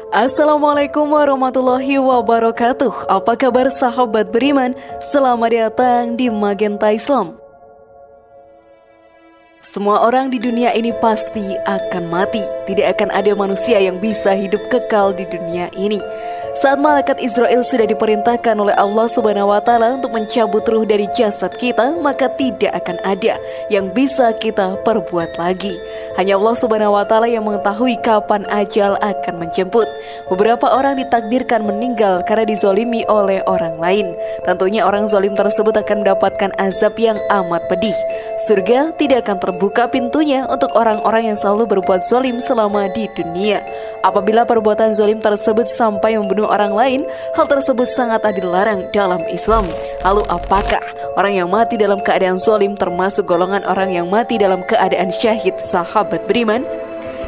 Assalamualaikum warahmatullahi wabarakatuh. Apa kabar sahabat beriman? Selamat datang di Magenta Islam. Semua orang di dunia ini pasti akan mati. Tidak akan ada manusia yang bisa hidup kekal di dunia ini. Saat malaikat Israel sudah diperintahkan oleh Allah Subhanahu wa Ta'ala untuk mencabut ruh dari jasad kita, maka tidak akan ada yang bisa kita perbuat lagi. Hanya Allah Subhanahu wa Ta'ala yang mengetahui kapan ajal akan menjemput. Beberapa orang ditakdirkan meninggal karena dizolimi oleh orang lain. Tentunya orang zalim tersebut akan mendapatkan azab yang amat pedih. Surga tidak akan terbuka pintunya untuk orang-orang yang selalu berbuat zalim selama di dunia. Apabila perbuatan zalim tersebut sampai membunuh orang lain, hal tersebut sangat dilarang dalam Islam. Lalu apakah orang yang mati dalam keadaan zalim termasuk golongan orang yang mati dalam keadaan syahid, sahabat beriman?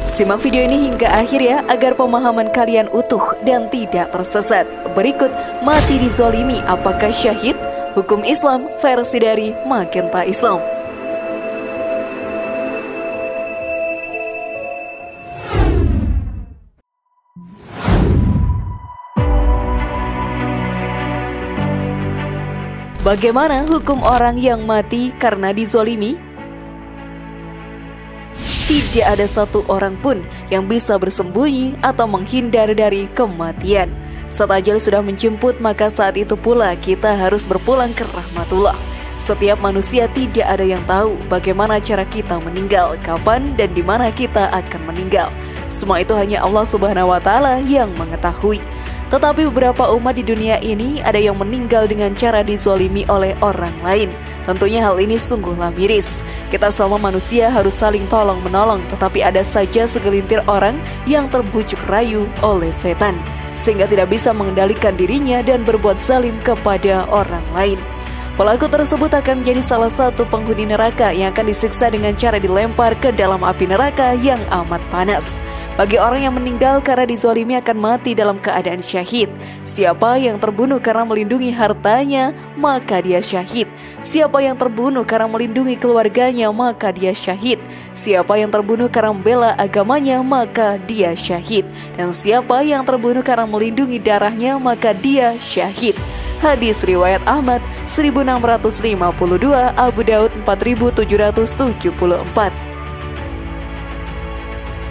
Simak video ini hingga akhir ya, agar pemahaman kalian utuh dan tidak tersesat. Berikut mati dizalimi, apakah syahid? Hukum Islam versi dari Magenta Islam. Bagaimana hukum orang yang mati karena dizolimi? Tidak ada satu orang pun yang bisa bersembunyi atau menghindar dari kematian. Saat ajal sudah menjemput, maka saat itu pula kita harus berpulang ke rahmatullah. Setiap manusia tidak ada yang tahu bagaimana cara kita meninggal, kapan dan di mana kita akan meninggal. Semua itu hanya Allah Subhanahu wa Ta'ala yang mengetahui. Tetapi beberapa umat di dunia ini ada yang meninggal dengan cara dizalimi oleh orang lain. Tentunya hal ini sungguhlah miris. Kita semua manusia harus saling tolong-menolong, tetapi ada saja segelintir orang yang terbujuk rayu oleh setan, sehingga tidak bisa mengendalikan dirinya dan berbuat zalim kepada orang lain. Pelaku tersebut akan menjadi salah satu penghuni neraka yang akan disiksa dengan cara dilempar ke dalam api neraka yang amat panas. Bagi orang yang meninggal karena dizalimi akan mati dalam keadaan syahid. Siapa yang terbunuh karena melindungi hartanya, maka dia syahid. Siapa yang terbunuh karena melindungi keluarganya, maka dia syahid. Siapa yang terbunuh karena membela agamanya, maka dia syahid. Dan siapa yang terbunuh karena melindungi darahnya, maka dia syahid. Hadis riwayat Ahmad 1652, Abu Daud 4774.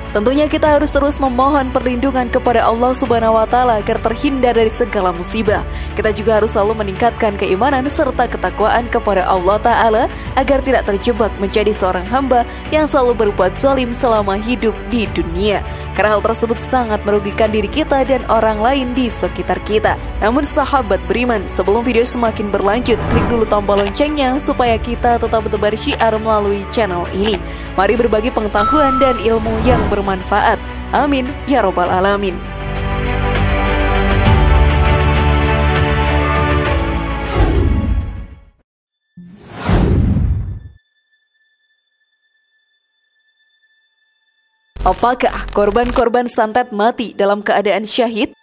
Tentunya kita harus terus memohon perlindungan kepada Allah Subhanahu wa Ta'ala agar terhindar dari segala musibah. Kita juga harus selalu meningkatkan keimanan serta ketakwaan kepada Allah Ta'ala agar tidak terjebak menjadi seorang hamba yang selalu berbuat zalim selama hidup di dunia. Karena hal tersebut sangat merugikan diri kita dan orang lain di sekitar kita. Namun sahabat beriman, sebelum video semakin berlanjut, klik dulu tombol loncengnya supaya kita tetap bertebar syiar melalui channel ini. Mari berbagi pengetahuan dan ilmu yang bermanfaat. Amin ya robbal alamin. Apakah korban-korban santet mati dalam keadaan syahid?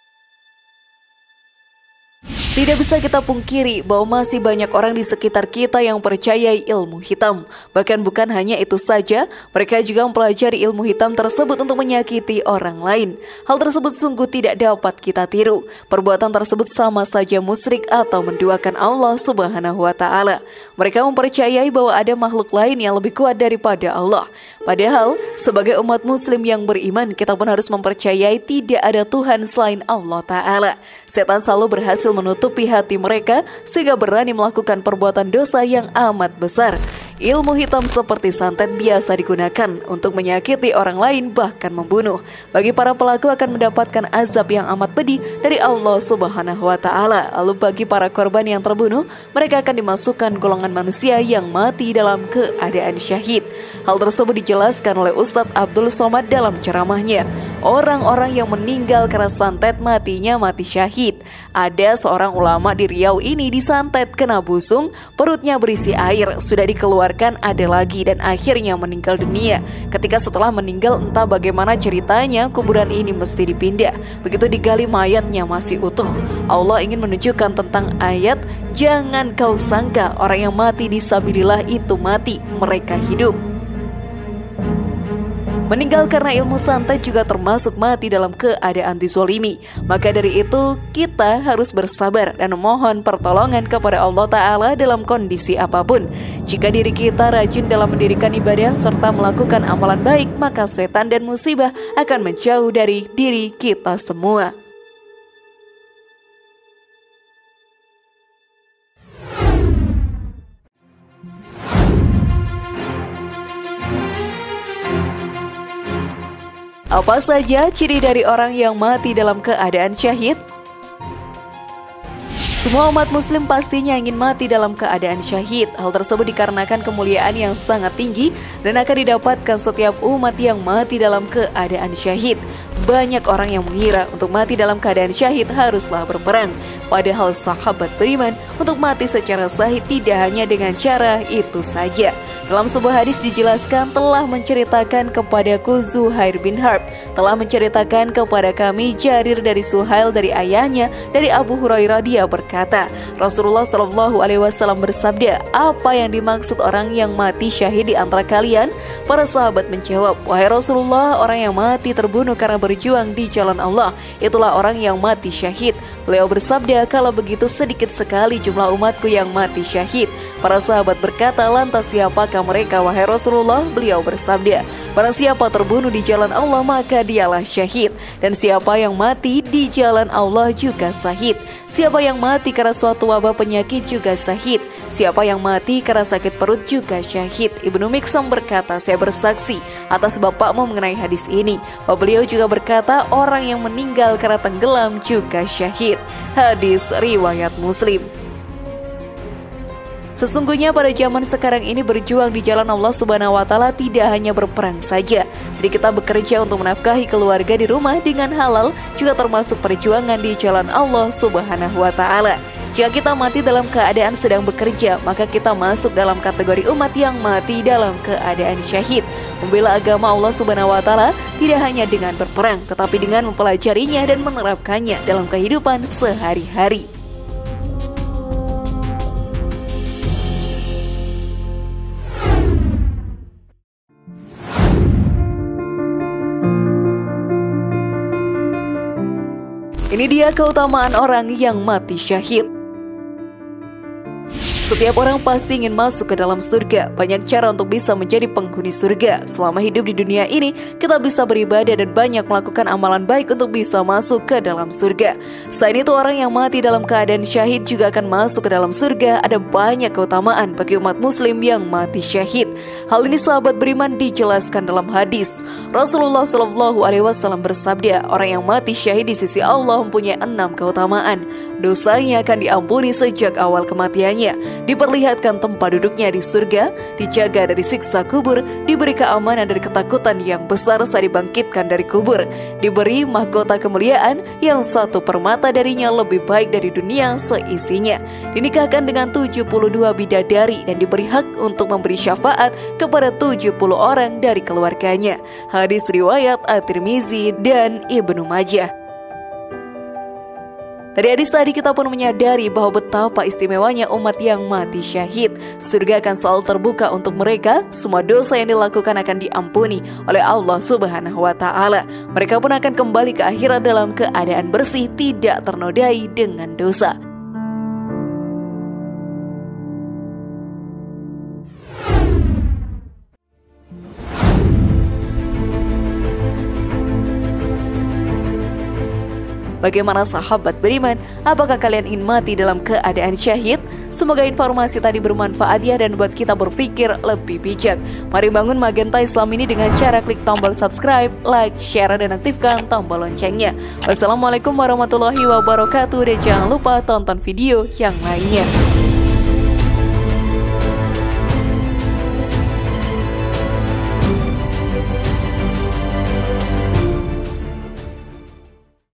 Tidak bisa kita pungkiri bahwa masih banyak orang di sekitar kita yang percayai ilmu hitam. Bahkan bukan hanya itu saja, mereka juga mempelajari ilmu hitam tersebut untuk menyakiti orang lain. Hal tersebut sungguh tidak dapat kita tiru. Perbuatan tersebut sama saja musyrik atau menduakan Allah Subhanahu wa Ta'ala. Mereka mempercayai bahwa ada makhluk lain yang lebih kuat daripada Allah. Padahal, sebagai umat muslim yang beriman, kita pun harus mempercayai tidak ada Tuhan selain Allah Ta'ala. Setan selalu berhasil menutupi hati mereka sehingga berani melakukan perbuatan dosa yang amat besar. Ilmu hitam seperti santet biasa digunakan untuk menyakiti orang lain, bahkan membunuh. Bagi para pelaku akan mendapatkan azab yang amat pedih dari Allah Subhanahu wa Ta'ala. Lalu bagi para korban yang terbunuh, mereka akan dimasukkan golongan manusia yang mati dalam keadaan syahid. Hal tersebut dijelaskan oleh Ustadz Abdul Somad dalam ceramahnya. Orang-orang yang meninggal karena santet matinya mati syahid. Ada seorang ulama di Riau ini disantet kena busung, perutnya berisi air, sudah dikeluarkan ada lagi dan akhirnya meninggal dunia. Ketika setelah meninggal, entah bagaimana ceritanya, kuburan ini mesti dipindah. Begitu digali, mayatnya masih utuh. Allah ingin menunjukkan tentang ayat, jangan kau sangka orang yang mati di sabilillah itu mati, mereka hidup. Meninggal karena ilmu santet juga termasuk mati dalam keadaan dizolimi. Maka dari itu kita harus bersabar dan memohon pertolongan kepada Allah Ta'ala dalam kondisi apapun. Jika diri kita rajin dalam mendirikan ibadah serta melakukan amalan baik, maka setan dan musibah akan menjauh dari diri kita semua. Apa saja ciri dari orang yang mati dalam keadaan syahid? Semua umat muslim pastinya ingin mati dalam keadaan syahid. Hal tersebut dikarenakan kemuliaan yang sangat tinggi dan akan didapatkan setiap umat yang mati dalam keadaan syahid. Banyak orang yang mengira untuk mati dalam keadaan syahid haruslah berperang. Padahal sahabat beriman untuk mati secara sahih tidak hanya dengan cara itu saja. Dalam sebuah hadis dijelaskan telah menceritakan kepadaku Zuhair bin Harb, telah menceritakan kepada kami Jarir dari Suhail dari ayahnya dari Abu Hurairah, dia berkata, Rasulullah SAW bersabda, apa yang dimaksud orang yang mati syahid di antara kalian? Para sahabat menjawab, wahai Rasulullah, orang yang mati terbunuh karena berjuang di jalan Allah, itulah orang yang mati syahid. Beliau bersabda, kalau begitu sedikit sekali jumlah umatku yang mati syahid. Para sahabat berkata, lantas siapakah mereka wahai Rasulullah? Beliau bersabda, barang siapa terbunuh di jalan Allah maka dialah syahid, dan siapa yang mati di jalan Allah juga syahid. Siapa yang mati karena suatu wabah penyakit juga syahid. Siapa yang mati karena sakit perut juga syahid. Ibnu Miksam berkata, saya bersaksi atas bapakmu mengenai hadis ini, bahwa beliau juga berkata, orang yang meninggal karena tenggelam juga syahid. Hadis riwayat Muslim. Sesungguhnya pada zaman sekarang ini berjuang di jalan Allah Subhanahu wa Ta'ala tidak hanya berperang saja. Jadi kita bekerja untuk menafkahi keluarga di rumah dengan halal juga termasuk perjuangan di jalan Allah Subhanahu wa Ta'ala. Jika kita mati dalam keadaan sedang bekerja, maka kita masuk dalam kategori umat yang mati dalam keadaan syahid. Membela agama Allah Subhanahu wa Ta'ala tidak hanya dengan berperang, tetapi dengan mempelajarinya dan menerapkannya dalam kehidupan sehari-hari. Ini dia keutamaan orang yang mati syahid. Setiap orang pasti ingin masuk ke dalam surga. Banyak cara untuk bisa menjadi penghuni surga. Selama hidup di dunia ini, kita bisa beribadah dan banyak melakukan amalan baik untuk bisa masuk ke dalam surga. Selain itu, orang yang mati dalam keadaan syahid juga akan masuk ke dalam surga. Ada banyak keutamaan bagi umat muslim yang mati syahid. Hal ini sahabat beriman dijelaskan dalam hadis. Rasulullah SAW bersabda, orang yang mati syahid di sisi Allah mempunyai 6 keutamaan. Dosanya akan diampuni sejak awal kematiannya, diperlihatkan tempat duduknya di surga, dijaga dari siksa kubur, diberi keamanan dari ketakutan yang besar saat dibangkitkan dari kubur, diberi mahkota kemuliaan yang satu permata darinya lebih baik dari dunia seisinya, dinikahkan dengan 72 bidadari dan diberi hak untuk memberi syafaat kepada 70 orang dari keluarganya. Hadis riwayat At-Tirmizi dan Ibnu Majah. Dari hadis tadi kita pun menyadari bahwa betapa istimewanya umat yang mati syahid. Surga akan selalu terbuka untuk mereka. Semua dosa yang dilakukan akan diampuni oleh Allah Subhanahu wa Ta'ala. Mereka pun akan kembali ke akhirat dalam keadaan bersih, tidak ternodai dengan dosa. Bagaimana sahabat beriman? Apakah kalian ingin mati dalam keadaan syahid? Semoga informasi tadi bermanfaat ya dan buat kita berpikir lebih bijak. Mari bangun Magenta Islam ini dengan cara klik tombol subscribe, like, share, dan aktifkan tombol loncengnya. Wassalamualaikum warahmatullahi wabarakatuh dan jangan lupa tonton video yang lainnya.